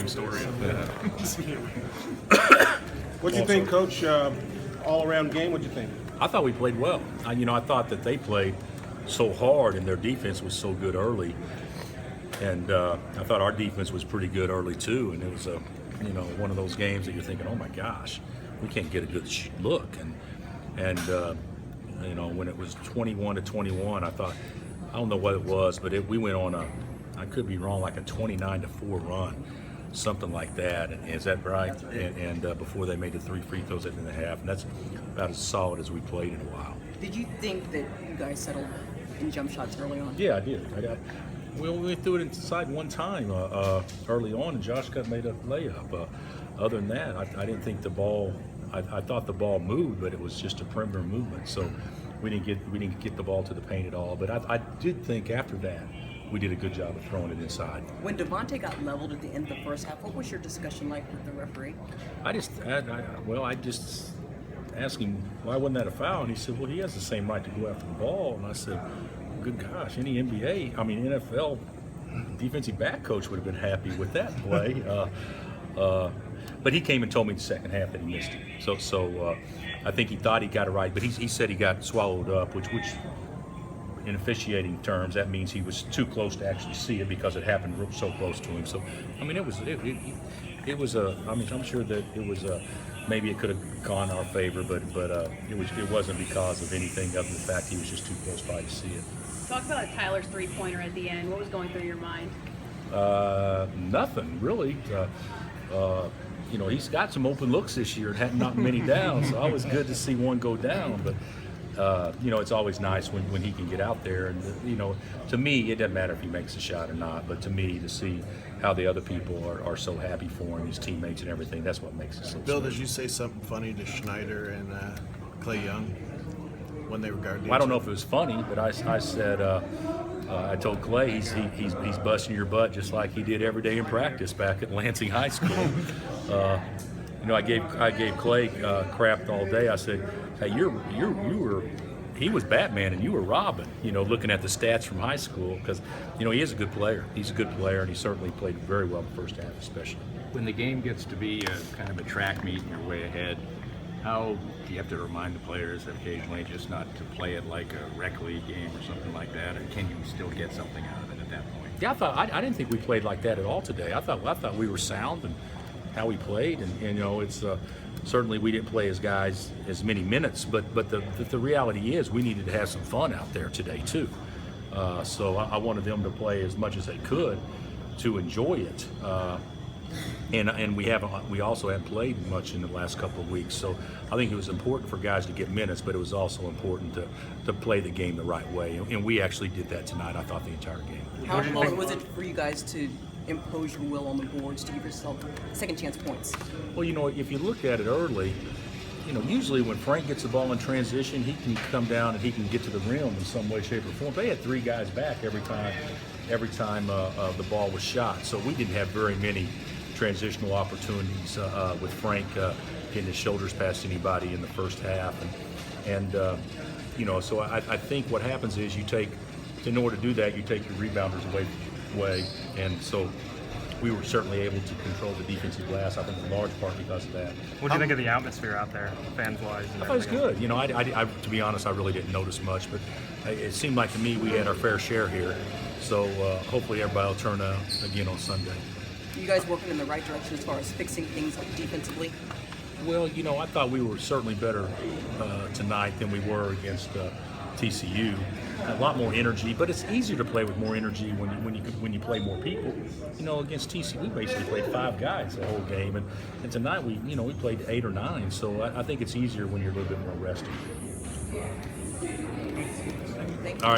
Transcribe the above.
interesting story. What do you think, Coach? All-around game. What do you think? I thought we played well. I thought that they played so hard and their defense was so good early, and I thought our defense was pretty good early too. And it was one of those games that you're thinking, oh my gosh, we can't get a good look. And when it was 21-21, I thought, I don't know what it was, but we went on I could be wrong, like a 29-4 run, something like that. And is that right? And before they made the 3 free throws at the end of the half, and that's about as solid as we played in a while. Did you think that you guys settled in jump shots early on? Yeah, I did. We threw it inside one time early on, and Josh Cut made a layup. Other than that, I didn't think the ball. I thought the ball moved, but it was just a perimeter movement. So we didn't get the ball to the paint at all. But I did think after that we did a good job of throwing it inside. When Devontae got leveled at the end of the first half, what was your discussion like with the referee? I just asked him why wasn't that a foul, and he said, well, he has the same right to go after the ball. And I said, good gosh, any NFL defensive back coach would have been happy with that play. But he came and told me the second half that he missed it. So I think he thought he got it right, but he said he got swallowed up, which in officiating terms, that means he was too close to actually see it because it happened so close to him. So, I'm sure that it was maybe it could have gone our favor, but it wasn't because of anything other than the fact he was just too close by to see it. Talk about Tyler's three-pointer at the end. What was going through your mind? Nothing really. He's got some open looks this year and hadn't knocked many down, so it was good to see one go down. But it's always nice when he can get out there. And to me, it doesn't matter if he makes a shot or not. But to me, to see how the other people are so happy for him, his teammates and everything, that's what makes it so Bill, special. did you say something funny to Schneider and Clay Young when they were guarding? I don't know if it was funny, but I said I told Clay he's busting your butt just like he did every day in practice back at Lansing High School. I gave Clay crap all day. I said, hey, he was Batman and you were Robin. Looking at the stats from high school, because he is a good player. He's a good player, and he certainly played very well in the first half, especially. When the game gets to be a kind of a track meet and you're way ahead, how do you have to remind the players occasionally just not to play it like a rec league game or something like that, and can you still get something out of it at that point? Yeah, I didn't think we played like that at all today. I thought we were sound and how we played, and it's certainly we didn't play as many minutes, but the reality is we needed to have some fun out there today too. So I wanted them to play as much as they could to enjoy it. And we also haven't played much in the last couple of weeks, so I think it was important for guys to get minutes, but it was also important to play the game the right way, and we actually did that tonight. I thought the entire game. How important was it for you guys to impose your will on the boards to give yourself second chance points? Well, if you look at it early, usually when Frank gets the ball in transition, he can come down and he can get to the rim in some way, shape, or form. They had 3 guys back every time the ball was shot, so we didn't have very many transitional opportunities with Frank getting his shoulders past anybody in the first half, so I think what happens is in order to do that, you take your rebounders away, and so we were certainly able to control the defensive glass, I think in large part because of that. What do you think of the atmosphere out there, fans-wise? I thought it was good. I to be honest, I really didn't notice much, but it seemed like to me we had our fair share here, so hopefully everybody will turn out again on Sunday. Are you guys working in the right direction as far as fixing things defensively? Well, I thought we were certainly better tonight than we were against TCU. A lot more energy, but it's easier to play with more energy when you play more people. Against TCU, we basically played 5 guys the whole game, and tonight we played 8 or 9. So I think it's easier when you're a little bit more rested. Thank you. All right.